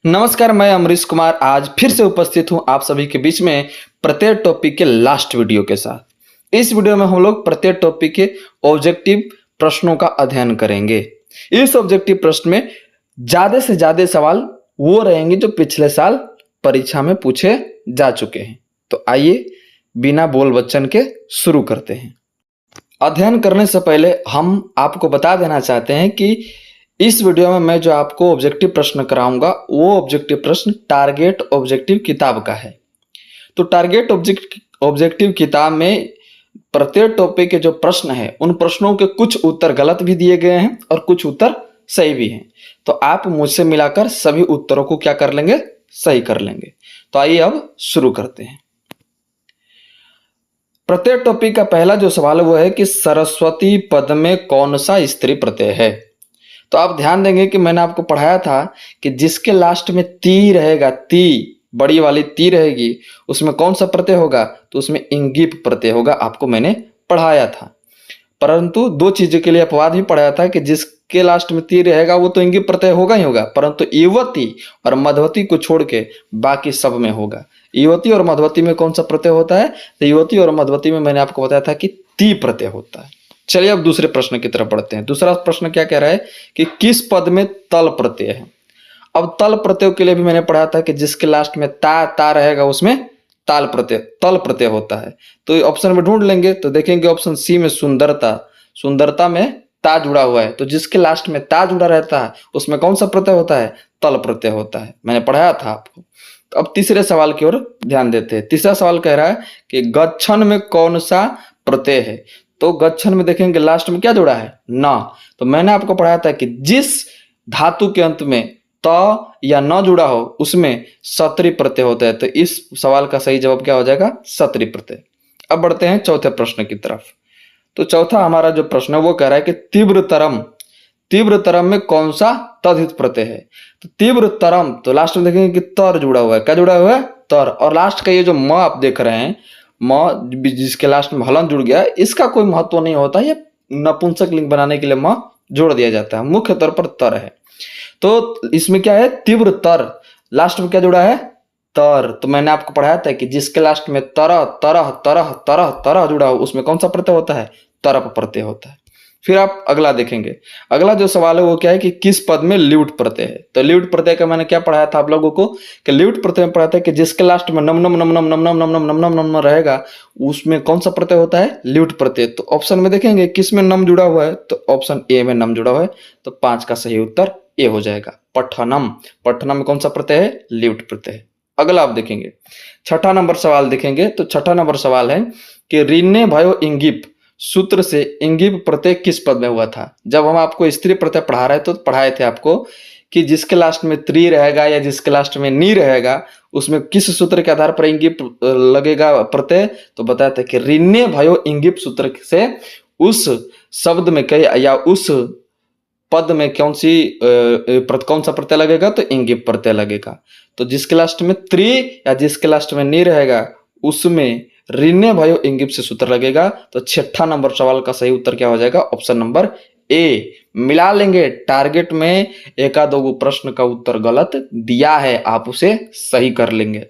नमस्कार, मैं अमरीश कुमार आज फिर से उपस्थित हूं आप सभी के बीच में प्रत्येक टॉपिक के लास्ट वीडियो के साथ। इस वीडियो में हम लोग प्रत्येक टॉपिक के ऑब्जेक्टिव प्रश्नों का अध्ययन करेंगे। इस ऑब्जेक्टिव प्रश्न में ज्यादा से ज्यादा सवाल वो रहेंगे जो पिछले साल परीक्षा में पूछे जा चुके हैं। तो आइए बिना बोल बच्चन के शुरू करते हैं। अध्ययन करने से पहले हम आपको बता देना चाहते हैं कि इस वीडियो में मैं जो आपको ऑब्जेक्टिव प्रश्न कराऊंगा वो ऑब्जेक्टिव प्रश्न टारगेट ऑब्जेक्टिव किताब का है। तो टारगेट ऑब्जेक्टिव किताब में प्रत्येक टॉपिक के जो प्रश्न है उन प्रश्नों के कुछ उत्तर गलत भी दिए गए हैं और कुछ उत्तर सही भी हैं। तो आप मुझसे मिलाकर सभी उत्तरों को क्या कर लेंगे, सही कर लेंगे। तो आइए अब शुरू करते हैं। प्रत्येक टॉपिक का पहला जो सवाल है वो है कि सरस्वती पद में कौन सा स्त्री प्रत्यय है। तो आप ध्यान देंगे कि मैंने आपको पढ़ाया था कि जिसके लास्ट में ती रहेगा, ती बड़ी वाली ती रहेगी, उसमें कौन सा प्रत्यय होगा, तो उसमें इंगिप प्रत्यय होगा। आपको मैंने पढ़ाया था। परंतु दो चीजों के लिए अपवाद भी पढ़ाया था कि जिसके लास्ट में ती रहेगा वो तो इंगिप प्रत्यय होगा ही होगा, परंतु युवती और मधवती को छोड़ के बाकी सब में होगा। युवती और मधवती में कौन सा प्रत्यय होता है, तो युवती और मधवती में मैंने आपको बताया था कि ती प्रत्यय होता है। चलिए अब दूसरे प्रश्न की तरफ बढ़ते हैं। दूसरा प्रश्न क्या कह रहा है कि किस पद में तल प्रत्यय है। अब तल प्रत्यय के लिए भी मैंने पढ़ा था कि जिसके लास्ट में ता रहेगा उसमें तल प्रत्यय होता है। तो ऑप्शन में ढूंढ लेंगे तो देखेंगे ऑप्शन सी में सुंदरता में ता जुड़ा हुआ है। तो जिसके लास्ट में ता जुड़ा रहता है उसमें कौन सा प्रत्यय होता है, तल प्रत्यय होता है। मैंने पढ़ाया था आपको। तो अब तीसरे सवाल की ओर ध्यान देते हैं। तीसरा सवाल कह रहा है कि गच्छन में कौन सा प्रत्यय है। तो गच्छन में देखेंगे लास्ट में क्या जुड़ा है, न। तो मैंने आपको पढ़ाया था कि जिस धातु के अंत में त या न जुड़ा हो उसमें सत्री प्रत्यय होता है। तो इस सवाल का सही जवाब क्या हो जाएगा, सत्री प्रत्यय। अब बढ़ते हैं चौथे प्रश्न की तरफ। तो चौथा हमारा जो प्रश्न है वो कह रहा है कि तीव्रतरम में कौन सा तद्धित प्रत्यय है। तो तीव्रतरम, तो लास्ट में देखेंगे कि तर जुड़ा हुआ है। क्या जुड़ा हुआ है, तर। और लास्ट का ये जो म आप देख रहे हैं, म जिसके लास्ट में हलन जुड़ गया, इसका कोई महत्व नहीं होता। ये नपुंसक लिंग बनाने के लिए म जोड़ दिया जाता है, मुख्य तौर पर तर है। तो इसमें क्या है, तीव्र तर, लास्ट में क्या जुड़ा है, तर। तो मैंने आपको पढ़ाया था कि जिसके लास्ट में तरह तरह तरह तरह तरह जुड़ा हो उसमें कौन सा प्रत्यय होता है, तरप प्रत्यय होता है। फिर आप अगला देखेंगे। अगला जो सवाल है वो क्या है कि किस पद में ल्यूट प्रत्यय है। तो ल्यूट प्रत्यय का मैंने क्या पढ़ाया था आप लोगों को कि ल्यूट प्रत्यय में पढ़ाया था कि जिसके लास्ट में नम नम नम नम नम नम नम नम नम नम रहेगा उसमें कौन सा प्रत्यय होता है, ल्यूट प्रत्यय। तो ऑप्शन में देखेंगे किस में नम जुड़ा हुआ है, तो ऑप्शन ए में नम जुड़ा हुआ है। तो 5 का सही उत्तर ए हो जाएगा, पठनम। पठनम में कौन सा प्रत्यय है, ल्यूट प्रत्यय। अगला आप देखेंगे, छठा नंबर सवाल देखेंगे। तो छठा नंबर सवाल है कि ऋणे भयो इंगिप सूत्र से इंगिप प्रत्यय किस पद में हुआ था। जब हम आपको स्त्री प्रत्यय पढ़ा रहे तो पढ़ाए थे आपको कि जिसके लास्ट में त्री रहेगा या जिसके लास्ट में नी रहेगा उसमें किस सूत्र के आधार पर इंगिप लगेगा प्रत्यय। तो बताया था कि ऋणे भयो इंगिप सूत्र से उस शब्द में कई या उस पद में कौन सा प्रत्यय लगेगा, तो इंगिप प्रत्यय लगेगा। तो जिसके लास्ट में त्री या जिसके लास्ट में नी रहेगा उसमें ऋणे भयो इंगिप से सूत्र लगेगा। तो छठा नंबर सवाल का सही उत्तर क्या हो जाएगा, ऑप्शन नंबर ए। मिला लेंगे, टारगेट में एका दो प्रश्न का उत्तर गलत दिया है, आप उसे सही कर लेंगे।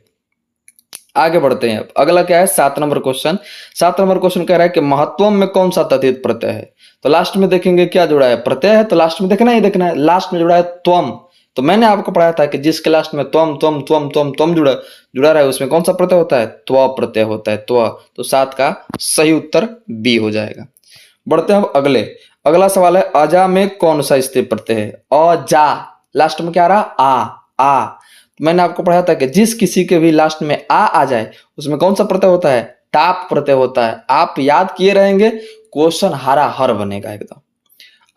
आगे बढ़ते हैं। अब अगला क्या है, 7 नंबर क्वेश्चन। 7 नंबर क्वेश्चन कह रहा है कि महत्वम में कौन सा तद्धित प्रत्यय है। तो लास्ट में देखेंगे क्या जुड़ा है, प्रत्यय है। तो लास्ट में देखना है, लास्ट में जुड़ा है त्वम। तो मैंने आपको पढ़ाया था कि जिसके लास्ट में त्वम जुड़ा रहा है उसमें कौन सा प्रत्यय होता है, त्व प्रत्यय होता है, त्व। तो 7 का सही उत्तर बी हो जाएगा। बढ़ते हैं अब अगले। अगला सवाल है अजा में कौन सा स्त्री प्रत्यय है। अजा, लास्ट में क्या रहा, आ। मैंने आपको पढ़ाया था कि जिस किसी के भी लास्ट में आ जाए उसमें कौन सा प्रत्यय होता है, टाप प्रत्यय होता है। आप याद किए रहेंगे, क्वेश्चन हारा हर बनेगा एकदम।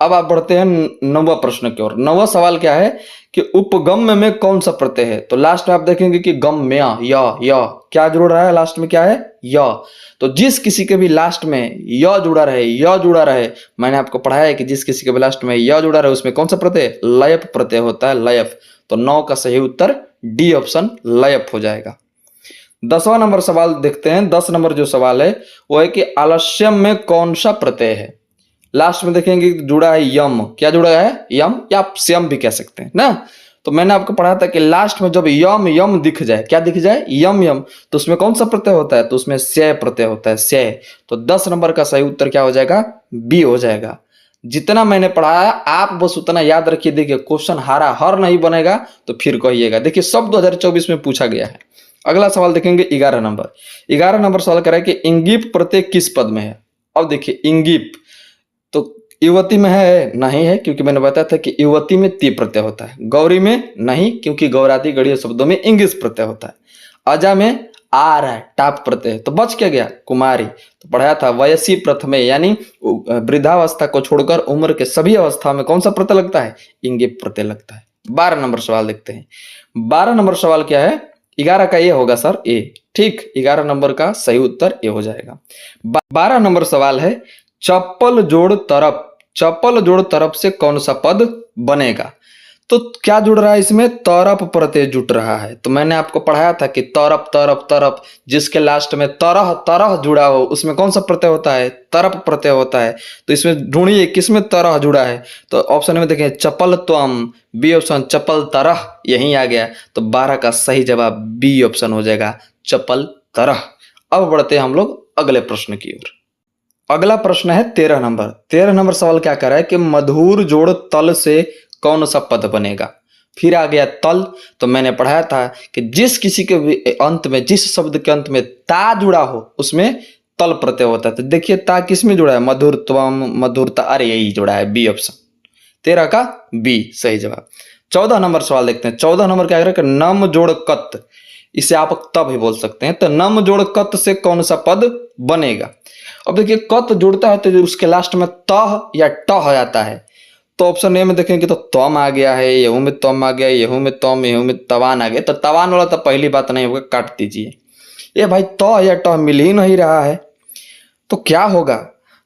अब आप बढ़ते हैं 9वां प्रश्न की ओर। 9वां सवाल क्या है कि उपगम्य में कौन सा प्रत्यय है। तो लास्ट में आप देखेंगे कि गम्य य क्या जुड़ रहा है, लास्ट में क्या है, य। तो जिस किसी के भी लास्ट में य जुड़ा रहे, मैंने आपको पढ़ाया है कि जिस किसी के भी लास्ट में य जुड़ा रहे उसमें कौन सा प्रत्यय, लयप प्रत्यय होता है, लयप। तो 9 का सही उत्तर डी ऑप्शन लयप हो जाएगा। 10वां नंबर सवाल देखते हैं। 10 नंबर जो सवाल है वो है कि आलस्यम में कौन सा प्रत्यय है। लास्ट में देखेंगे जुड़ा है यम। क्या जुड़ा है, यम, या आप श्यम भी कह सकते हैं ना। तो मैंने आपको पढ़ा था कि लास्ट में जब यम यम दिख जाए, क्या दिख जाए, यम यम, तो उसमें कौन सा प्रत्यय होता है, तो उसमें स्य प्रत्यय होता है, स्य। तो 10 नंबर का सही उत्तर क्या हो जाएगा, बी हो जाएगा। जितना मैंने पढ़ाया आप बस उतना याद रखिए। देखिए क्वेश्चन हारा हर नहीं बनेगा तो फिर कहिएगा। देखिए सब 2024 में पूछा गया है। अगला सवाल देखेंगे 11 नंबर। 11 नंबर सवाल कह रहा है कि इंगीप प्रत्यय किस पद में है। अब देखिए इंगीप तो युवती में है, नहीं है, क्योंकि मैंने बताया था कि युवती में ती प्रत्यय होता है। गौरी में नहीं, क्योंकि गौरादि गणीय शब्दों में इंगिस प्रत्यय होता है। अजा में आ रहा है, टाप प्रत्यय है। तो बच क्या गया, कुमारी। तो पढ़ाया था वयसी प्रथमे, यानी वृद्धावस्था को छोड़कर उम्र के सभी अवस्था में कौन सा प्रत्यय लगता है, इंगिप प्रत्यय लगता है। 12 नंबर सवाल देखते हैं। 12 नंबर सवाल क्या है, 11 का ये होगा सर ए, ठीक। 11 नंबर का सही उत्तर ए हो जाएगा। 12 नंबर सवाल है चप्पल जोड़ तरफ, चप्पल जोड़ तरफ से कौन सा पद बनेगा। तो क्या जुड़ रहा है इसमें, तरफ प्रत्यय जुट रहा है। तो मैंने आपको पढ़ाया था कि तरफ तरफ तरफ, जिसके लास्ट में तरह तरह जुड़ा हो उसमें कौन सा प्रत्यय होता है, तरफ प्रत्यय होता है। तो इसमें ढूंढिए किसमें तरह जुड़ा है। तो ऑप्शन में देखें चपल त्वम, बी ऑप्शन चपल तरह, यही आ गया। तो 12 का सही जवाब बी ऑप्शन हो जाएगा, चपल तरह। अब बढ़ते हैं हम लोग अगले प्रश्न की ओर। अगला प्रश्न है 13 नंबर। 13 नंबर सवाल क्या कर रहा है कि मधुर जोड़ तल से कौन सा पद बनेगा। फिर आ गया तल। तो मैंने पढ़ाया था कि जिस किसी के अंत में, जिस शब्द के अंत में ता जुड़ा हो उसमें तल प्रत्यय होता है। तो देखिए ता किस में जुड़ा है, मधुरत्वम, मधुरता, अरे यही जुड़ा है, बी ऑप्शन। 13 का बी सही जवाब। 14 नंबर सवाल देखते हैं। 14 नंबर क्या कह रहा है कि नम जोड़ कत, इसे आप तब ही बोल सकते हैं। तो नम जोड़ कत से कौन सा पद बनेगा। अब देखिए कत जुड़ता है तो उसके लास्ट में तह या टह आता है। तो ऑप्शन ए में देखेंगे तो तम आ गया है, यहू में तम आ गया, यहू में तम, यहू में तवान आ गया। तो तवान वाला तो पहली बात नहीं होगा, काट दीजिए। ये भाई तह या टह मिल ही नहीं रहा है, तो क्या होगा।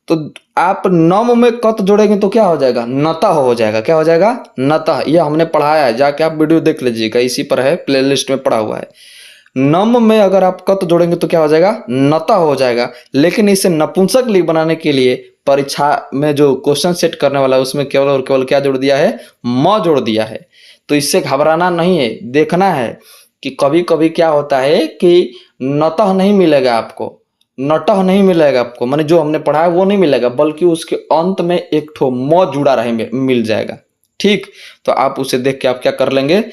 तो आप नम में कत जोड़ेंगे तो क्या हो जाएगा, नतः हो जाएगा। क्या हो जाएगा, नतः। ये हमने पढ़ाया है, जाके आप वीडियो देख लीजिएगा, इसी पर है, प्लेलिस्ट में पढ़ा हुआ है। नम में अगर आप कत जोड़ेंगे तो क्या हो जाएगा, नता हो जाएगा। लेकिन इसे नपुंसक लिंग बनाने के लिए परीक्षा में जो क्वेश्चन सेट करने वाला है उसमें केवल और केवल क्या जोड़ दिया है, म जोड़ दिया है। तो इससे घबराना नहीं है, देखना है कि कभी कभी क्या होता है कि नतः नहीं मिलेगा आपको, नटह नहीं मिलेगा आपको, माने जो हमने पढ़ा है वो नहीं मिलेगा, बल्कि उसके अंत में एक ठो म जुड़ा रहे मिल जाएगा, ठीक। तो आप उसे देख के आप क्या कर लेंगे,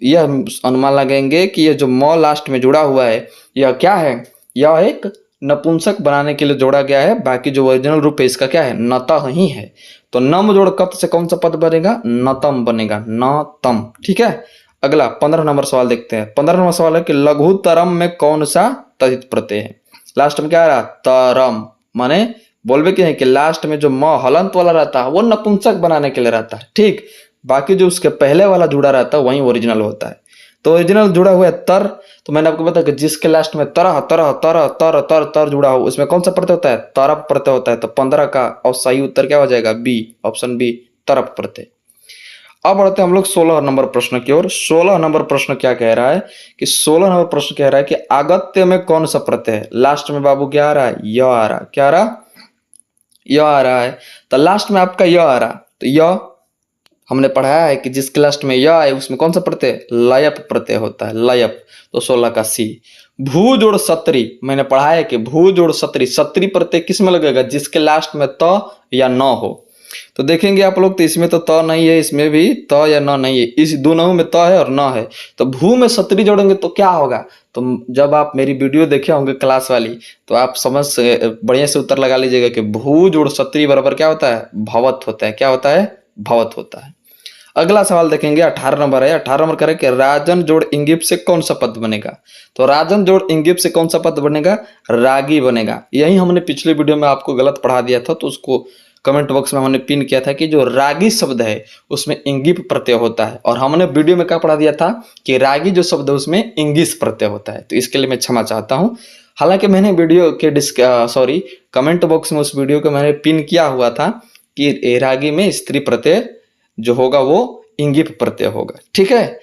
यह अनुमान लगाएंगे कि यह जो म लास्ट में जुड़ा हुआ है यह क्या है, यह एक नपुंसक बनाने के लिए जोड़ा गया है। बाकी जो ओरिजिनल रूप है इसका क्या है, नतः ही है। तो नम जोड़ कत से कौन सा पद बनेगा, नतम बनेगा, नतम, ठीक है। अगला 15 नंबर सवाल देखते हैं। 15 नंबर सवाल है कि लघुतरम में कौन सा तदित प्रत्यय है। लास्ट में क्या आ रहा, तरम, माने बोलबे के हैं कि लास्ट में जो म हलंत वाला रहता है वो नपुंसक बनाने के लिए रहता है, ठीक। बाकी जो उसके पहले वाला जुड़ा रहता है वही ओरिजिनल होता है। तो ओरिजिनल जुड़ा हुआ है तर। तो मैंने आपको बताया कि जिसके लास्ट में तरह तरह तरह तर तर तर जुड़ा हो उसमें कौन सा प्रत्यय होता है, तरफ प्रत्यय होता है। तो 15 का और सही उत्तर क्या हो जाएगा, बी ऑप्शन बी, तरफ प्रत्यय। अब बढ़ते हैं हम लोग 16 नंबर प्रश्न की ओर। 16 नंबर प्रश्न क्या कह रहा है कि 16 नंबर प्रश्न कह रहा है कि आगत्य में कौन सा प्रत्यय है। लास्ट में बाबू क्या आ रहा है, य आ रहा, क्या आ रहा, य आ रहा है। तो लास्ट में आपका य आ रहा, तो य हमने पढ़ाया है कि जिसके लास्ट में य आए उसमें कौन सा प्रत्यय, लयप प्रत्यय होता है, लयप। तो 16 का सी। भू जोड़ सत्री, मैंने पढ़ाया है कि भू जोड़ सत्री, सत्री प्रत्यय किस में लगेगा, जिसके लास्ट में त या न हो। तो देखेंगे आप लोग, तो इसमें तो त नहीं है, इसमें भी त या न नहीं है, इस दोनों में त है और न है। तो भू में सत्री जोड़ेंगे तो क्या होगा। तो जब आप मेरी वीडियो देखे होंगे क्लास वाली तो आप समझ बढ़िया से उत्तर लगा लीजिएगा कि भू जोड़ सत्री बराबर क्या होता है, भवत होता है। क्या होता है, भवत होता है। अगला सवाल देखेंगे 18 नंबर है। 18 नंबर करें कि राजन जोड़ इंगिप से कौन सा पद बनेगा। तो राजन जोड़ इंगिप से कौन सा पद बनेगा, रागी बनेगा। यही हमने पिछले वीडियो में आपको गलत पढ़ा दिया था, तो उसको कमेंट बॉक्स में हमने पिन किया था कि जो रागी शब्द है उसमें इंगिप प्रत्यय होता है, और हमने वीडियो में क्या पढ़ा दिया था कि रागी जो शब्द है उसमें इंगिस प्रत्यय होता है। तो इसके लिए मैं क्षमा चाहता हूँ। हालांकि मैंने वीडियो के कमेंट बॉक्स में उस वीडियो को मैंने पिन किया हुआ था कि रागी में स्त्री प्रत्यय जो होगा वो इंगिप प्रत्यय होगा, ठीक है।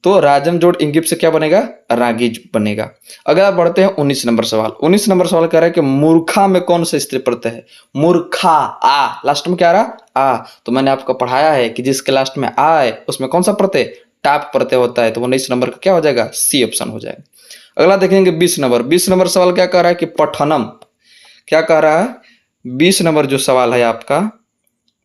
तो राजन जोड़ इंगिप से क्या बनेगा, रागी बनेगा। अगर आप बढ़ते हैं 19 नंबर सवाल। 19 नंबर सवाल कह रहा है कि मूर्खा में कौन सा स्त्री प्रत्यय है। मूर्खा, आ, लास्ट में क्या आ रहा, आ। तो मैंने आपको पढ़ाया है कि जिसके लास्ट में आ है उसमें कौन सा प्रत्यय, टाप प्रत्यय होता है, तो 19 नंबर का क्या हो जाएगा, सी ऑप्शन हो जाएगा। अगला देखेंगे 20 नंबर। 20 नंबर सवाल क्या कह रहा है कि पठनम, क्या कह रहा है 20 नंबर जो सवाल है आपका,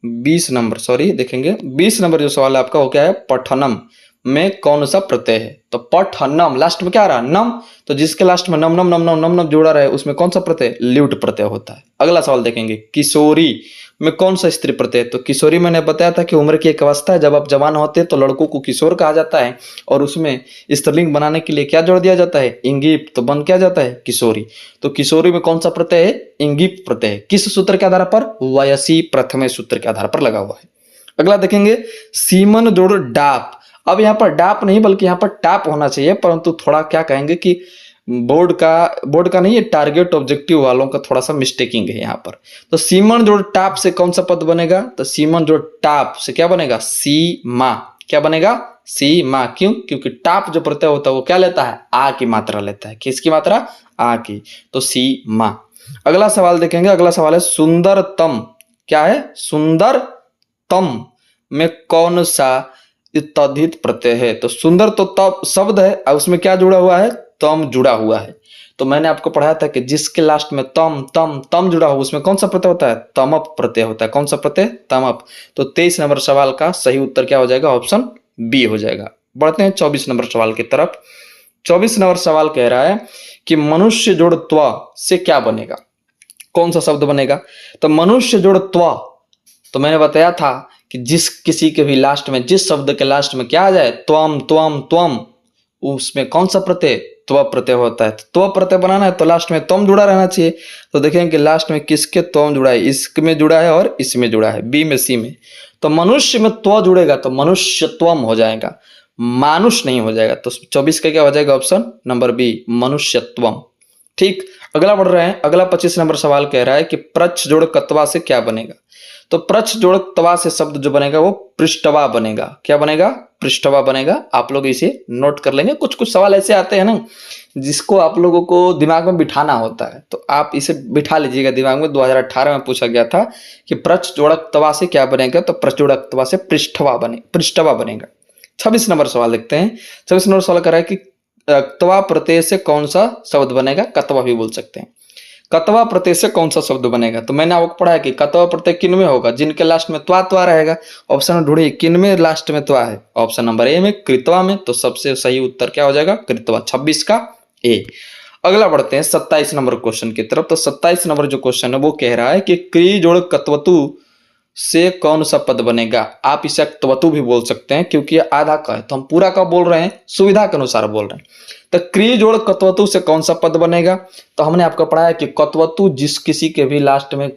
20 नंबर सॉरी देखेंगे 20 नंबर जो सवाल है आपका वो क्या है, पठनम में कौन सा प्रत्यय है। तो पठनम लास्ट में क्या आ रहा है, नम, तो जिसके लास्ट में नम नम नम नम नम नम जुड़ा रहे उसमें कौन सा प्रत्यय, ल्यूट प्रत्यय होता है। अगला सवाल देखेंगे किशोरी में कौन सा स्त्री प्रत्यय। तो किशोरी मैंने बताया था कि उम्र की एक अवस्था है, जब आप जवान होते हैं तो लड़कों को किशोर कहा जाता है, और उसमें स्त्रीलिंग बनाने के लिए क्या जोड़ दिया जाता है, इंगिप, तो बन क्या जाता है किशोरी। तो किशोरी में कौन सा प्रत्यय है, इंगिप प्रत्यय। किस सूत्र के आधार पर, वयसी प्रथम सूत्र के आधार पर लगा हुआ है। अगला देखेंगे सीमन जोड़ डाप। अब यहाँ पर डाप नहीं बल्कि यहाँ पर टाप होना चाहिए, परंतु थोड़ा क्या कहेंगे कि बोर्ड का नहीं, ये टारगेट ऑब्जेक्टिव वालों का थोड़ा सा मिस्टेकिंग है यहाँ पर। तो सीमन जोड़ टाप से कौन सा पद बनेगा, तो सीमन जोड़ टाप से क्या बनेगा, सीमा, क्या बनेगा, सीमा। क्यों, क्योंकि टाप जो प्रत्यय होता है वो क्या लेता है, आ की मात्रा लेता है। किसकी मात्रा, आ की, तो सीमा। अगला सवाल देखेंगे। अगला सवाल है सुंदरतम, क्या है, सुंदरतम में कौन सा तद्धित प्रत्यय है। तो सुंदर तो तब शब्द है और उसमें क्या जुड़ा हुआ है, तम जुड़ा हुआ है। तो मैंने आपको पढ़ाया था कि जिसके लास्ट में तम तम तम जुड़ा हो उसमें कौन सा प्रत्यय होता है, तमप प्रत्यय होता है। कौन सा प्रत्यय, तमप। तो 23 नंबर सवाल का सही उत्तर क्या हो जाएगा, ऑप्शन बी हो जाएगा। बढ़ते हैं 24 नंबर सवाल की तरफ। 24 नंबर सवाल कह रहा है कि मनुष्य जोड़ त्व से क्या बनेगा, कौन सा शब्द बनेगा। तो मनुष्य जोड़ त्व, तो मैंने बताया था कि जिस किसी के भी लास्ट में, जिस शब्द के लास्ट में क्या आ जाए, त्वम त्वम त्वम, उसमें कौन सा प्रत्यय, त्व प्रत्यय होता है। त्व प्रत्यय बनाना है तो लास्ट में त्वम जुड़ा रहना चाहिए। तो देखेंगे कि लास्ट में किसके त्वम जुड़ा है, इसमें जुड़ा है और इसमें जुड़ा है, बी में सी में। तो मनुष्य में त्व जुड़ेगा तो मनुष्यत्वम हो जाएगा, मानुष नहीं हो जाएगा। तो 24 का क्या हो जाएगा, ऑप्शन नंबर बी, मनुष्यत्वम। ठीक, अगला बढ़ रहे हैं। अगला 25 नंबर सवाल कह रहा है कि प्रच्छ जोड़ कत्वा से क्या बनेगा। तो प्रच्छ जोड़ तवा से शब्द जो बनेगा वो पृष्ठवा बनेगा। क्या बनेगा, पृष्ठवा बनेगा। आप लोग इसे नोट कर लेंगे। कुछ कुछ सवाल ऐसे आते हैं ना जिसको आप लोगों को दिमाग में बिठाना होता है, तो आप इसे बिठा लीजिएगा दिमाग में। 2018 में पूछा गया था कि प्रच्छ जोड़क तवा से क्या बनेगा, तो प्रच्छ जोड़क तवा से पृष्ठवा बनेगा। 26 नंबर सवाल देखते हैं। 26 नंबर सवाल कर रहा है कि तवा प्रत्यय से कौन सा शब्द बनेगा, कतवा भी बोल सकते हैं। कतवा प्रत्यय से कौन सा शब्द बनेगा। तो मैंने आपको पढ़ा है कि कतवा प्रत्यय किन में होगा, जिनके लास्ट में त्वा रहेगा। ऑप्शन ढूंढिए किन में लास्ट में त्वा है। ऑप्शन नंबर ए में, कृतवा में। तो सबसे सही उत्तर क्या हो जाएगा, कृतवा, 26 का ए। अगला बढ़ते हैं 27 नंबर क्वेश्चन की तरफ। तो 27 नंबर जो क्वेश्चन है वो कह रहा है कि क्री जोड़ कत्वतु से कौन सा पद बनेगा। आप इसे कत्वतु भी बोल सकते हैं क्योंकि ये आधा का है, तो हम पूरा का बोल रहे हैं, सुविधा के अनुसार बोल रहे हैं। तो क्री जोड़ कत्वतु से कौन सा पद बनेगा। तो हमने आपको पढ़ाया कि कत्वतु जिस किसी के भी लास्ट में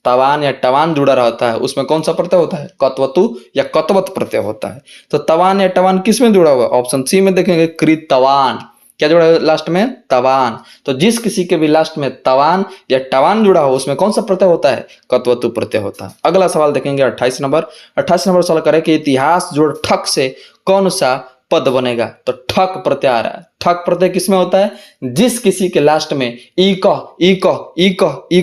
तवान या टवान जुड़ा रहता है उसमें कौन सा प्रत्यय होता है, कत्वतु या कत्वत प्रत्यय होता है। तो तवान या टवान किस में जुड़ा हुआ है, ऑप्शन सी में देखेंगे, कृतवान। क्या जुड़ा है लास्ट में, तवान। तो जिस किसी के भी लास्ट में तवान या टवान जुड़ा हो उसमें कौन सा प्रत्यय होता है, कत्वतु प्रत्यय होता है। अगला सवाल देखेंगे 28 नंबर। 28 नंबर सवाल करें कि इतिहास जोड़ ठक से कौन सा पद बनेगा। तो ठक प्रत्यय आ रहा है। ठक प्रत्यय किसमें होता है, जिस किसी के लास्ट में ई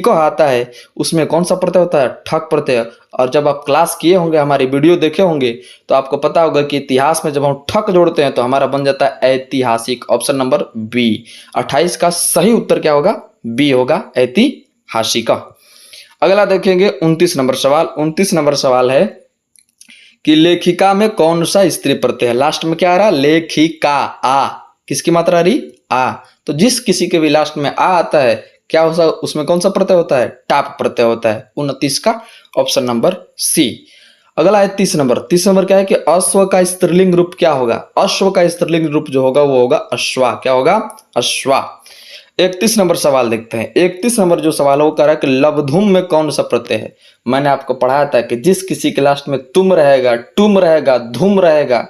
आता है उसमें कौन सा प्रत्यय होता है, ठक प्रत्यय। और जब आप क्लास किए होंगे, हमारी वीडियो देखे होंगे, तो आपको पता होगा कि इतिहास में जब हम ठक जोड़ते हैं तो हमारा बन जाता है ऐतिहासिक। ऑप्शन नंबर बी, 28 का सही उत्तर क्या होगा, बी होगा, ऐतिहासिक। अगला देखेंगे 29 नंबर सवाल। 29 नंबर सवाल है कि लेखिका में कौन सा स्त्री प्रत्यय है। लास्ट में क्या आ रहा है, लेखिका, आ, किसकी मात्रा आ रही, आ। तो जिस किसी के भी लास्ट में आ आता है क्या होता, उसमें कौन सा प्रत्यय होता है, टाप प्रत्यय होता है। 29 का ऑप्शन नंबर सी। अगला है 30 नंबर। 30 नंबर क्या है कि अश्व का स्त्रीलिंग रूप क्या होगा। अश्व का स्त्रीलिंग रूप जो होगा वो होगा अश्वा। क्या होगा, अश्वा। 31 नंबर सवाल देखते हैं। 31 नंबर जो सवाल है वो कह रहा है कि लवधुम में कौन सा प्रत्यय है। मैंने आपको पढ़ाया था कि जिस किसी के लास्ट में तुम रहेगा, टुम रहेगा, धुम रहेगा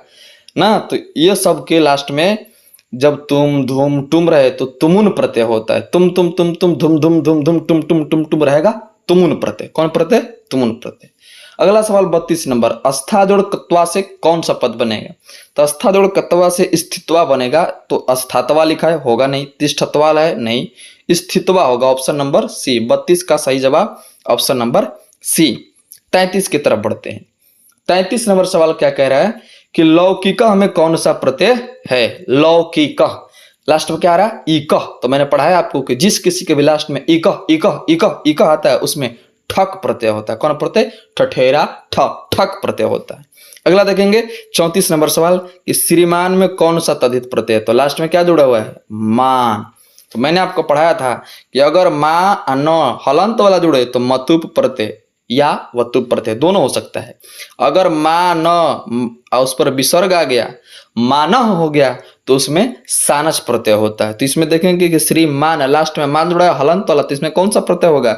ना, तो ये सब के लास्ट में जब तुम धुम टुम रहे तो तुमुन प्रत्यय होता है। तुम धुम धुम धुम धुम टुम टुम रहेगा, तुमुन प्रत्यय। कौन प्रत्यय, तुमुन प्रत्यय। अगला सवाल 32 नंबर। अस्था जोड़ कत्वा से कौन सा पद बनेगा। तो अस्था जोड़ कत्वा से स्थित्वा बनेगा। तो अस्थात्वा लिखा है, होगा नहीं। तिष्ठत्वा है, नहीं, स्थित्वा होगा। ऑप्शन नंबर सी, 32 का सही जवाब ऑप्शन नंबर सी। 33 की तरफ बढ़ते हैं। 33 नंबर सवाल क्या कह रहा है कि लौकिका में कौन सा प्रत्यय है। लौकिका लास्ट में क्या आ रहा है, इकह। तो मैंने पढ़ा है आपको कि जिस किसी के भी लास्ट में इकह इकह इकह इकह आता है उसमें ठक प्रत्यय होता है। कौन प्रत्यय, ठठेरा ठक, ठक प्रत्यय होता है। अगला देखेंगे 34 नंबर सवाल कि श्रीमान में कौन सा तद्धित प्रत्यय है। तो लास्ट में क्या जुड़ा हुआ है, मान। तो मैंने आपको पढ़ाया था कि अगर मा न हलंत वाला जुड़े तो मतुप प्रत्यय या वतुप प्रत्यय दोनों हो सकता है। अगर मा न उस पर विसर्ग आ गया, मानह हो गया, तो उसमें सानस प्रत्यय होता है। तो इसमें देखेंगे कि श्रीमान लास्ट में मान जुड़ा है हलंत वाला, तो इसमें कौन सा प्रत्यय होगा,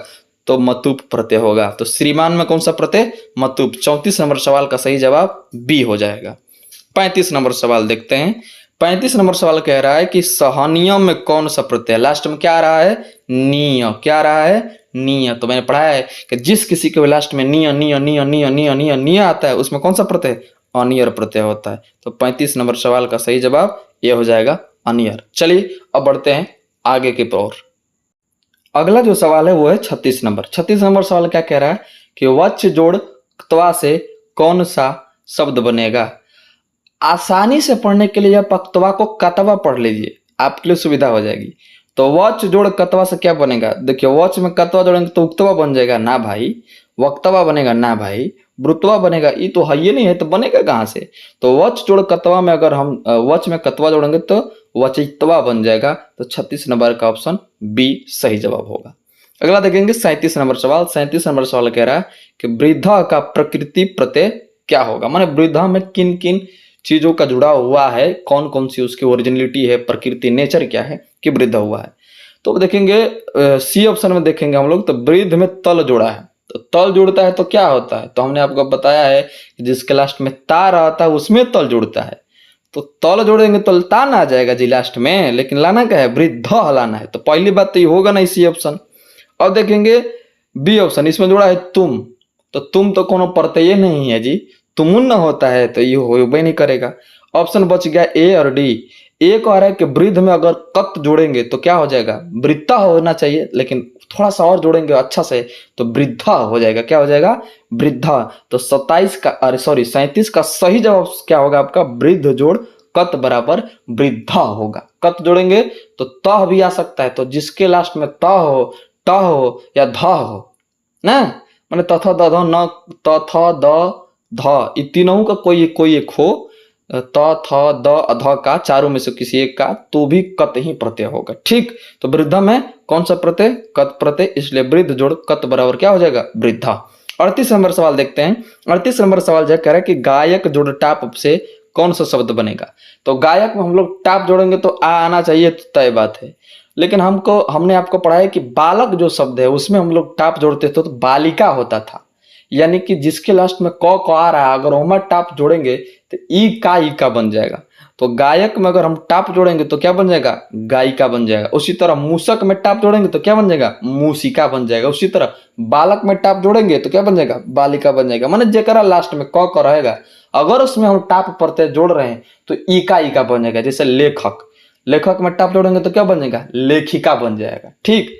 तो मतुप प्रत्यय होगा। तो श्रीमान में कौन सा प्रत्यय, मतुप। 34 नंबर सवाल का सही जवाब बी हो जाएगा। 35 नंबर सवाल देखते हैं। 35 नंबर सवाल कह रहा है कि सहनीय में कौन सा प्रत्यय, लास्ट में क्या आ रहा है, नीय। क्या आ रहा है, नीय। तो मैंने पढ़ा है कि जिस किसी के लास्ट में नीय नीय नीय नीय नीय नीय नीय आता है उसमें कौन सा प्रत्यय, अनियर प्रत्यय होता है। तो 35 नंबर सवाल का सही जवाब ये हो जाएगा, अनियर। चलिए अब बढ़ते हैं आगे की ओर। अगला जो सवाल है वो है 36 नंबर। 36 नंबर सवाल क्या कह रहा है कि वच जोड़ क्तवा से कौन सा शब्द बनेगा। आसानी से पढ़ने के लिए आप क्तवा को कतवा पढ़ लीजिए, आपके लिए सुविधा हो जाएगी। तो वच जोड़ कतवा से क्या बनेगा, देखिए वच में कतवा जोड़ेंगे तो उक्तवा बन जाएगा ना भाई, वक्तवा बनेगा ना भाई, ब्रुतवा बनेगा, ये तो है ही नहीं है, तो बनेगा कहाँ से। तो वच जोड़ कतवा में अगर हम वच में कतवा जोड़ेंगे तो वचितवा बन जाएगा। तो 36 नंबर का ऑप्शन बी सही जवाब होगा। अगला देखेंगे 37 नंबर सवाल। 37 नंबर सवाल कह रहा है कि वृद्धा का प्रकृति प्रत्यय क्या होगा, माने वृद्धा में किन किन चीजों का जुड़ा हुआ है, कौन कौन सी उसकी ओरिजिनलिटी है, प्रकृति नेचर क्या है कि वृद्ध हुआ है। तो देखेंगे सी ऑप्शन में देखेंगे हम लोग, तो वृद्ध में तल जोड़ा है। तो तल जुड़ता है तो क्या होता है, तो हमने आपको बताया है कि जिसके लास्ट में ता रहता है उसमें तल जुड़ता है। तो तल जोड़ेंगे तो ता ना आ जाएगा जी लास्ट में, लेकिन लाना क्या है, वृद्ध लाना है। तो पहली बात तो ये होगा ना सी ऑप्शन। अब देखेंगे बी ऑप्शन, इसमें जुड़ा है तुम। तो तुम तो कोनो प्रत्यय नहीं है जी, तुमुन्न होता है तो ये हो नहीं करेगा। ऑप्शन बच गया ए और डी। ए कह रहा है कि वृद्ध में अगर कत जोड़ेंगे तो क्या हो जाएगा, वृत्ता होना चाहिए, लेकिन थोड़ा सा और जोड़ेंगे अच्छा से तो वृद्धा हो जाएगा। क्या हो जाएगा, वृद्धा। तो 37 का सही जवाब क्या होगा आपका, वृद्ध जोड़ कत बराबर वृद्धा होगा। कत जोड़ेंगे तो तह भी आ सकता है, तो जिसके लास्ट में त हो या ध हो ना, माने तथा द न तथ द ध, इन तीनों का कोई एक हो, त थ द अध का चारों में से किसी एक का, तो भी कत ही प्रत्यय होगा। ठीक, तो वृद्धा में कौन सा प्रत्यय, कत प्रत्यय, इसलिए वृद्ध जोड़ कत बराबर क्या हो जाएगा, वृद्धा। 38 नंबर सवाल देखते हैं। 38 नंबर सवाल जो कह रहा है कि गायक जोड़ टाप से कौन सा शब्द बनेगा। तो गायक में हम लोग टाप जोड़ेंगे तो आ आना चाहिए, तो तय बात है। लेकिन हमने आपको पढ़ा है कि बालक जो शब्द है उसमें हम लोग टाप जोड़ते थे तो बालिका होता था, यानी कि जिसके लास्ट में क आ रहा है अगर हम टाप जोड़ेंगे तो ई का बन जाएगा। तो गायक में अगर हम टाप जोड़ेंगे तो क्या बन जाएगा, गायिका बन जाएगा। उसी तरह मूसक में टाप जोड़ेंगे तो क्या बन जाएगा, मूसिका बन जाएगा। उसी तरह बालक में टाप जोड़ेंगे तो क्या बन जाएगा, बालिका बन जाएगा। माने जेकरा लास्ट में क रहेगा अगर उसमें हम टाप प्रत्यय जोड़ रहे हैं तो ई का बन जाएगा। जैसे लेखक, लेखक में टाप जोड़ेंगे तो क्या बन जाएगा, लेखिका बन जाएगा। ठीक,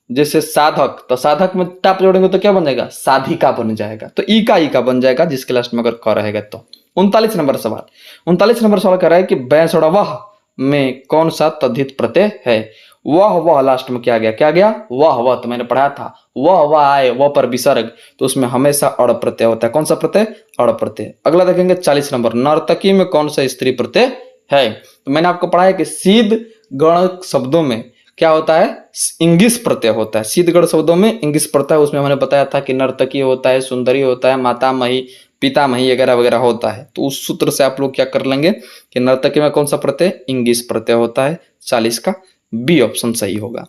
जैसे साधक, तो साधक में टाप जोड़ेंगे तो क्या बन जाएगा, साधिका बन जाएगा। तो ई का बन जाएगा जिसके लास्ट में अगर क रहेगा तो। 39 नंबर सवाल। 39 नंबर सवाल कह रहा है कि वह में कौन सा तद्धित प्रत्यय है। वह लास्ट में क्या गया, क्या गया, वह। तो मैंने पढ़ा था वह आए, वह पर विसर्ग, तो उसमें हमेशा अड़ प्रत्यय होता है। कौन सा प्रत्यय, अड़ प्रत्यय। अगला देखेंगे 40 नंबर, नर्तकी में कौन सा स्त्री प्रत्यय है। तो मैंने आपको पढ़ा है कि सीध गण शब्दों में क्या होता है, इंगिस प्रत्यय होता है। सीध गण शब्दों में इंगिस प्रत्यय, उसमें मैंने बताया था कि नर्तकी होता है, सुंदरी होता है, मातामही, पितामही वगैरह वगैरह होता है। तो उस सूत्र से आप लोग क्या कर लेंगे कि नर्तकी में कौन सा प्रत्यय, इंगिस प्रत्यय होता है। 40 का बी ऑप्शन सही होगा।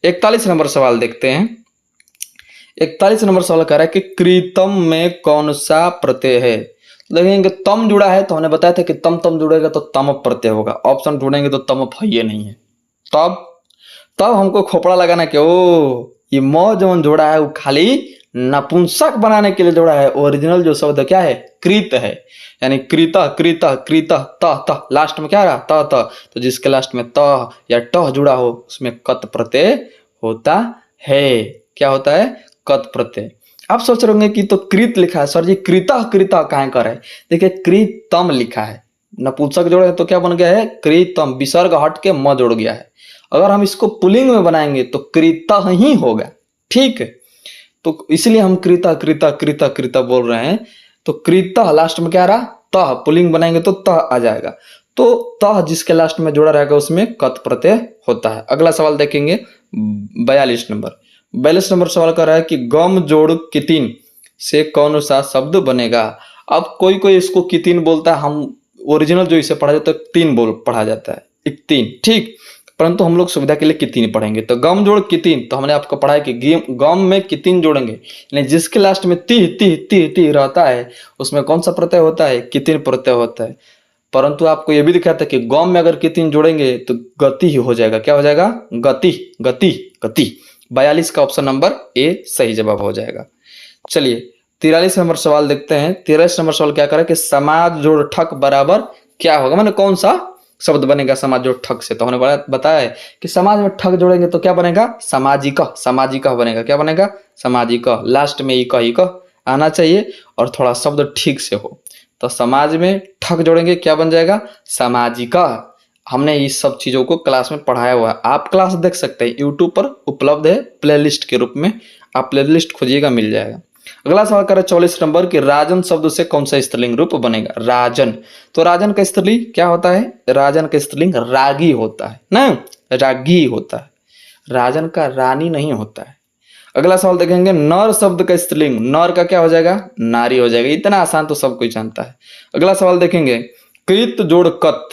41 नंबर सवाल देखते हैं। 41 नंबर सवाल कह रहा है कि कृतम में कौन सा प्रत्यय है। देखेंगे तम जुड़ा है, तो हमने बताया था कि तम जुड़ेगा तो तम प्रत्यय होगा। ऑप्शन ढूंढेंगे तो तम ये नहीं है। तब हमको खोपड़ा लगाना कि ओ ये म जो जोड़ा है वो खाली नपुंसक बनाने के लिए जोड़ा है। ओरिजिनल जो शब्द क्या है, कृत है, यानी कृत कृत कृत त लास्ट में क्या रहा, त। तो जिसके लास्ट में त या ट जुड़ा हो उसमें कत प्रत्यय होता है। क्या होता है, कत प्रत्यय। आप सोच रहे होंगे कि तो कृत लिखा है सर जी, कृतः कृतः कहाँ कर है। देखिए कृतम लिखा है, नपुंसक जोड़े तो क्या बन गया है कृतम, विसर्ग हट के म जोड़ गया है। अगर हम इसको पुल्लिंग में बनाएंगे तो कृतः ही होगा, ठीक है। तो इसलिए हम कृतः कृतः कृतः कृतः बोल रहे हैं। तो कृतः लास्ट में क्या आ रहा, तह, पुल्लिंग बनाएंगे तो तह आ जाएगा। तो तह जिसके लास्ट में जोड़ा रहेगा उसमें कत प्रत्यय होता है। अगला सवाल देखेंगे 42 नंबर। 42 नंबर सवाल कर रहा है कि गम जोड़ कितिन से कौन सा शब्द बनेगा। अब कोई कोई इसको कितिन बोलता है, हम ओरिजिनल जो इसे पढ़ा जाता है तीन बोल पढ़ा जाता है, एक तीन, ठीक। परंतु हम लोग सुविधा के लिए कितिन पढ़ेंगे। तो गम जोड़ कितिन, तो हमने आपको पढ़ा है कि गम में कितिन जोड़ेंगे, यानी जिसके लास्ट में ती ती ती ती रहता है उसमें कौन सा प्रत्यय होता है, कितिन प्रत्यय होता है। परंतु आपको यह भी दिखा था कि गम में अगर कितिन जोड़ेंगे तो गति ही हो जाएगा, क्या हो जाएगा, गति गति गति। 42 का ऑप्शन नंबर ए सही जवाब हो जाएगा। चलिए 43 नंबर सवाल देखते हैं। 43 नंबर सवाल क्या करे कि समाज जोड़ ठक बराबर क्या होगा, माने कौन सा शब्द बनेगा समाज जोड़ ठक से। तो हमने बताया है कि समाज में ठक जोड़ेंगे तो क्या बनेगा, सामाजिक, सामाजिक बनेगा, क्या बनेगा, सामाजिक। लास्ट में इक आना चाहिए और थोड़ा शब्द ठीक से हो। तो समाज में ठक जोड़ेंगे क्या बन जाएगा, सामाजिक। हमने इस सब चीजों को क्लास में पढ़ाया हुआ है, आप क्लास देख सकते हैं, यूट्यूब पर उपलब्ध है प्लेलिस्ट के रूप में, आप प्लेलिस्ट खोजिएगा मिल जाएगा। अगला सवाल करें 44 नंबर कि राजन शब्द से कौन सा स्त्रीलिंग रूप बनेगा, राजन। तो राजन का स्त्रीलिंग क्या होता है, राजन का स्त्रीलिंग रागी होता है ना, रागी होता है, राजन का रानी नहीं होता है। अगला सवाल देखेंगे नर शब्द का स्त्रीलिंग, नर का क्या हो जाएगा, नारी हो जाएगा। इतना आसान तो सब कोई जानता है। अगला सवाल देखेंगे कृत जोड़ कत,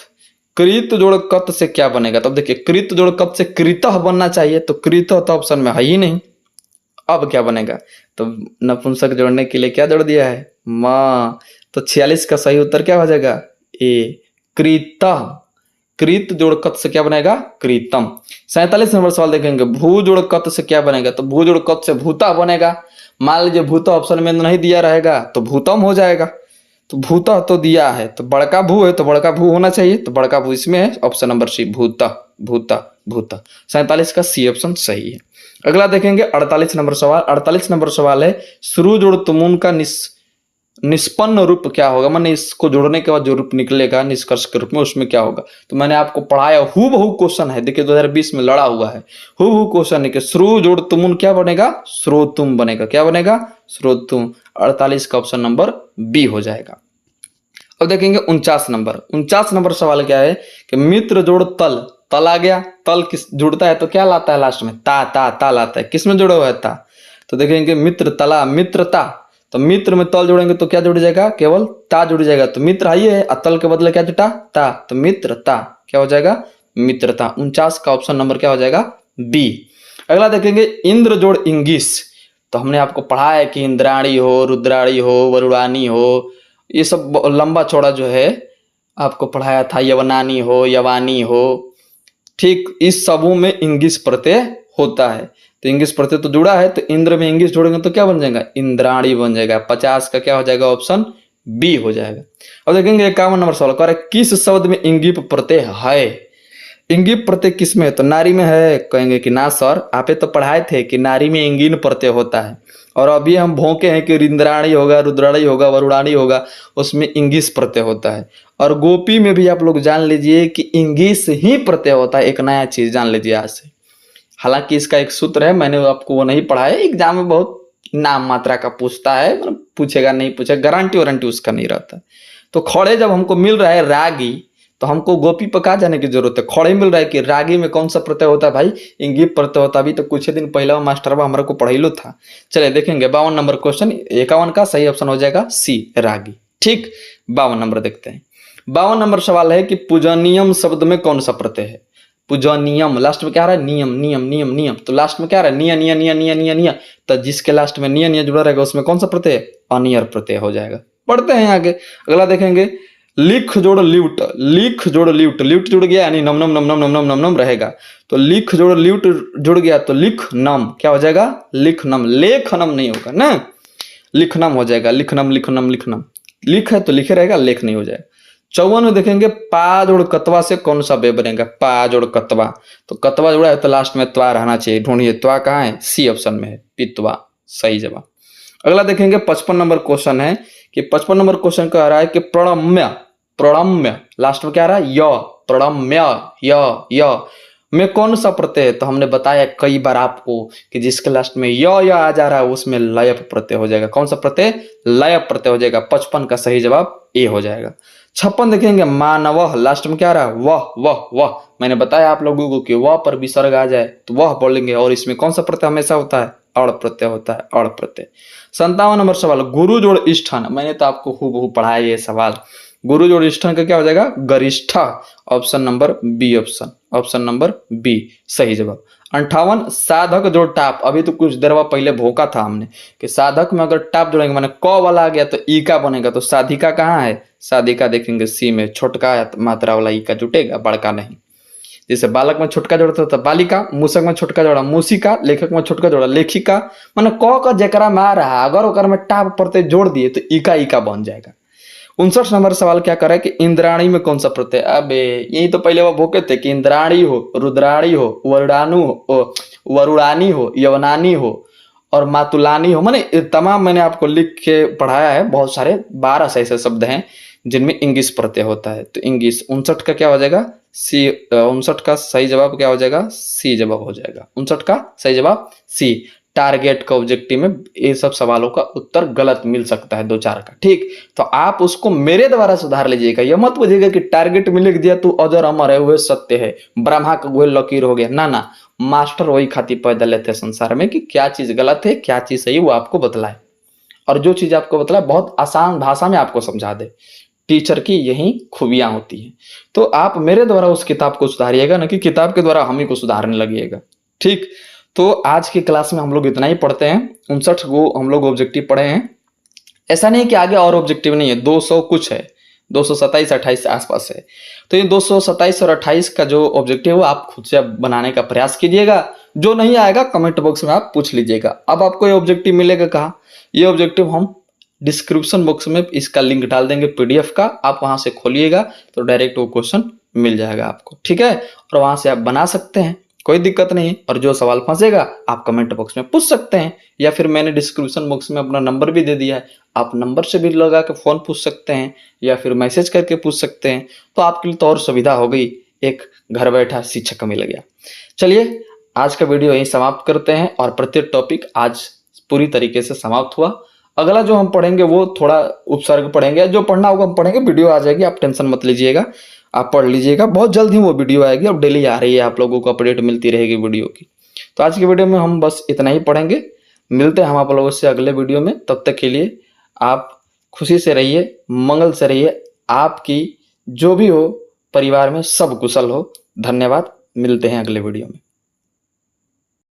कृत जोड़ कत से क्या बनेगा। तब देखिए कृत जोड़ कत से कृतः बनना चाहिए, तो कृतः तो ऑप्शन में है ही नहीं। अब क्या बनेगा, तो नपुंसक जोड़ने के लिए क्या जोड़ दिया है, माँ। तो 46 का सही उत्तर क्या हो जाएगा, ए कृतः। कृत जोड़ कत से क्या बनेगा, कृतम। 47 नंबर सवाल देखेंगे भू जोड़ कत से क्या बनेगा। तो भू जोड़ कत से भूता बनेगा। मान लीजिए भूता ऑप्शन में नहीं दिया रहेगा तो भूतम हो जाएगा। तो भूता तो दिया है, तो बड़का भू है तो बड़का भू होना चाहिए, तो बड़का भू इसमें है, ऑप्शन नंबर सी भूता भूता भूता। 47 का सी ऑप्शन सही है। अगला देखेंगे 48 नंबर सवाल। 48 नंबर सवाल है शुरू जोड़ तुमुन का निष्पन्न रूप क्या होगा, मैंने इसको जोड़ने के बाद जो रूप निकलेगा निष्कर्ष के रूप में उसमें क्या होगा। तो मैंने आपको पढ़ाया, हूबहू क्वेश्चन है, देखिए 2020 में लड़ा हुआ है, हूबहू क्वेश्चन है कि श्रु जोड़ तुमुन क्या बनेगा, श्रोतुम बनेगा, क्या बनेगा, श्रोतुम। 48 का ऑप्शन नंबर बी हो जाएगा। अब देखेंगे 49 नंबर सवाल क्या है कि मित्र जोड़ तल, तल आ गया, तल किस जुड़ता है तो क्या लाता है लास्ट में, ता ता ता लाता है, किसमें जुड़ा हुआ है, ता। तो देखेंगे मित्र तला, मित्रता, तो मित्र में तल जोड़ेंगे तो क्या जुड़ जाएगा, केवल ता जुड़ जाएगा। तो मित्र आइए है, तल के बदले क्या जुटा, ता, तो मित्रता क्या हो जाएगा, मित्रता। 49 का ऑप्शन नंबर क्या हो जाएगा, बी। अगला देखेंगे इंद्र जोड़ इंगिस। तो हमने आपको पढ़ा है कि इंद्राणी हो, रुद्राणी हो, वरुणानी हो, ये सब लंबा चौड़ा जो है आपको पढ़ाया था, यवनानी हो, यवानी हो, ठीक। इस सबों में इंगिस प्रत्यय होता है। तो इंगिस प्रत्यय तो जुड़ा है, तो इंद्र में इंगिस जोड़ेंगे तो क्या बन जाएगा, इंद्राणी बन जाएगा। 50 का क्या हो जाएगा, ऑप्शन बी हो जाएगा। अब देखेंगे 51 नंबर सवाल कह रहा है किस शब्द में इंगिप प्रत्यय है। इंगिप प्रत्यय किस में है, तो नारी में है। कहेंगे कि ना सर, आपे तो पढ़ाए थे कि नारी में इंगिन प्रत्यय होता है, और अभी हम भोंके हैं कि इंद्राणी होगा, रुद्राणी होगा, वरुणाणी होगा, उसमें इंगिस प्रत्यय होता है। और गोपी में भी आप लोग जान लीजिए कि इंगिस ही प्रत्यय होता है, एक नया चीज जान लीजिए आज से। हालांकि इसका एक सूत्र है, मैंने आपको वो नहीं पढ़ाया, एग्जाम में बहुत नाम मात्रा का पूछता है, मतलब पूछेगा नहीं पूछेगा, गारंटी वारंटी उसका नहीं रहता। तो खड़े जब हमको मिल रहा है रागी, तो हमको गोपी पर कहाँ जाने की जरूरत है, खड़े मिल रहा है कि रागी में कौन सा प्रत्यय होता है भाई, इंगिप प्रत्यय होता है। अभी तो कुछ दिन पहले मास्टर हमारे को पढ़ाइलो था। चलिए देखेंगे 52 नंबर क्वेश्चन, 51 का सही ऑप्शन हो जाएगा सी, रागी, ठीक। 52 नंबर देखते हैं। 52 नंबर सवाल है कि पूजनियम शब्द में कौन सा प्रत्यय है। पूजनियम लास्ट में क्या आ रहा है, नियम नियम नियम नियम, तो लास्ट में क्या आ रहा है, निय निय निय निय निय निय। तो जिसके लास्ट में निय निय जुड़ा रहेगा उसमें कौन सा प्रत्यय, अनियर प्रत्यय हो जाएगा। पढ़ते हैं आगे। अगला देखेंगे लिख जोड़ ल्यूट, लिख जोड़ ल्यूट, ल्यूट जुड़ गया यानी नम नम नम नम नम नम नम नम रहेगा। तो लिख जोड़ ल्यूट जुड़ गया तो लिख नम क्या हो जाएगा, लिख नम, लेख नम नहीं होगा ना, लिख नम हो जाएगा, लिख नम लिख नम लिख नम, लिख है तो लिखे रहेगा, लेख नहीं हो जाएगा। 54 में देखेंगे पा जोड़ कतवा से कौन सा वे बनेगा, पा जोड़ कतवा, तो कतवा जुड़ा है तो लास्ट में त्वा रहना चाहिए, ढूंढिए त्वा कहाँ है, सी ऑप्शन में है, पितवा, सही जवाब। अगला देखेंगे 55 नंबर क्वेश्चन है कि 55 नंबर क्वेश्चन कह रहा है कि प्रणम्य, प्रणम्य लास्ट में क्या आ रहा है य, प्रणम्य य में कौन सा प्रत्यय है? तो हमने बताया कई बार आपको कि जिसके लास्ट में य आ जा रहा है उसमें लय प्रत्यय हो जाएगा। कौन सा प्रत्यय? लय प्रत्यय हो जाएगा। 55 का सही जवाब ए हो जाएगा। 56 देखेंगे मानव, लास्ट में क्या आ रहा है वह। मैंने बताया आप लोगों को कि वह पर विसर्ग आ जाए तो वह बोलेंगे, और इसमें कौन सा प्रत्यय हमेशा होता है? अड़ प्रत्यय होता है, अड़ प्रत्यय। 57 नंबर सवाल, गुरु जोड़ इष्ठन। मैंने तो आपको हूबहू पढ़ाया ये सवाल। गुरु जोड़ इष्ठन का क्या हो जाएगा? गरिष्ठा। Option number B, option number B सही जवाब। 58 साधक जोड़ टाप। अभी तो कुछ देर बाद पहले भोंका था हमने कि साधक में अगर टाप जोड़ेंगे माने क वाला आ गया तो ई का बनेगा, तो साधिका कहाँ है? साधिका देखेंगे सी में, छोटका मात्रा वाला ई का जुटेगा, बड़का नहीं। जैसे बालक में छोटका जोड़ता था बालिका, मूसक में छोटका जोड़ा मूसिका, लेखक में छोटका जोड़ा लेखिका। माने क का जेकरा में आ रहा है अगर ओकर में टाप प्रत्यय जोड़ दिए तो इका बन जाएगा। 59 नंबर सवाल क्या करे कि इंद्राणी में कौन सा प्रत्यय? अबे यही तो पहले वो भोके थे कि इंद्राणी हो, रुद्राणी हो, वरुडानु हो, वरुणानी हो, यवनानी हो और मातुलानी हो। माने तमाम मैंने आपको लिख के पढ़ाया है, बहुत सारे 12 ऐसे शब्द हैं जिनमें इंगिस प्रत्यय होता है। तो इंगिस 59 का क्या हो जाएगा? सी। 59 का सही जवाब क्या हो जाएगा? सी जवाब हो जाएगा। 59 का सही जवाब सी। टारगेट का ऑब्जेक्टिव में ये सब सवालों का उत्तर गलत मिल सकता है 2-4 का, ठीक। तो आप उसको मेरे द्वारा सुधार लीजिएगा। यह मत बुझिएगा कि टारगेट में लिख दिया तू अजर अमर है, वह सत्य है, ब्रह्मा का गोल लकीर हो गया। ना, मास्टर वही खातिर पैदा लेते हैं संसार में कि क्या चीज गलत है क्या चीज सही, वो आपको बतलाए, और जो चीज आपको बतलाए बहुत आसान भाषा में आपको समझा दे। टीचर की यही खूबियां होती हैं। तो आप मेरे द्वारा उस किताब को सुधारिएगा, ना कि किताब के द्वारा हम ही को सुधारने लगिएगा, ठीक। तो आज की क्लास में हम लोग इतना ही पढ़ते हैं। 59 को हम लोग ऑब्जेक्टिव पढ़े हैं। ऐसा नहीं कि आगे और ऑब्जेक्टिव नहीं है, 200 कुछ है, 227 28 आसपास है। तो ये 227 और 28 का जो ऑब्जेक्टिव है आप खुद से बनाने का प्रयास कीजिएगा। जो नहीं आएगा कमेंट बॉक्स में आप पूछ लीजिएगा। अब आपको ये ऑब्जेक्टिव मिलेगा कहाँ? ये ऑब्जेक्टिव हम डिस्क्रिप्शन बॉक्स में इसका लिंक डाल देंगे पीडीएफ का, आप वहां से खोलिएगा तो डायरेक्ट वो क्वेश्चन मिल जाएगा आपको, ठीक है। और वहां से आप बना सकते हैं, कोई दिक्कत नहीं। और जो सवाल फंसेगा आप कमेंट बॉक्स में पूछ सकते हैं, या फिर मैंने डिस्क्रिप्शन बॉक्स में अपना नंबर भी दे दिया है, आप नंबर से भी लगा के फोन पूछ सकते हैं या फिर मैसेज करके पूछ सकते हैं। तो आपके लिए तो और सुविधा हो गई, एक घर बैठा शिक्षक मिल गया। चलिए आज का वीडियो यहीं समाप्त करते हैं, और प्रत्येक टॉपिक आज पूरी तरीके से समाप्त हुआ। अगला जो हम पढ़ेंगे वो थोड़ा उपसर्ग पढ़ेंगे, जो पढ़ना होगा हम पढ़ेंगे, वीडियो आ जाएगी, आप टेंशन मत लीजिएगा, आप पढ़ लीजिएगा। बहुत जल्द ही वो वीडियो आएगी, अब डेली आ रही है, आप लोगों को अपडेट मिलती रहेगी वीडियो की। तो आज की वीडियो में हम बस इतना ही पढ़ेंगे। मिलते हैं हम आप लोगों से अगले वीडियो में। तब तक के लिए आप खुशी से रहिए, मंगल से रहिए, आपकी जो भी हो परिवार में सब कुशल हो। धन्यवाद, मिलते हैं अगले वीडियो में।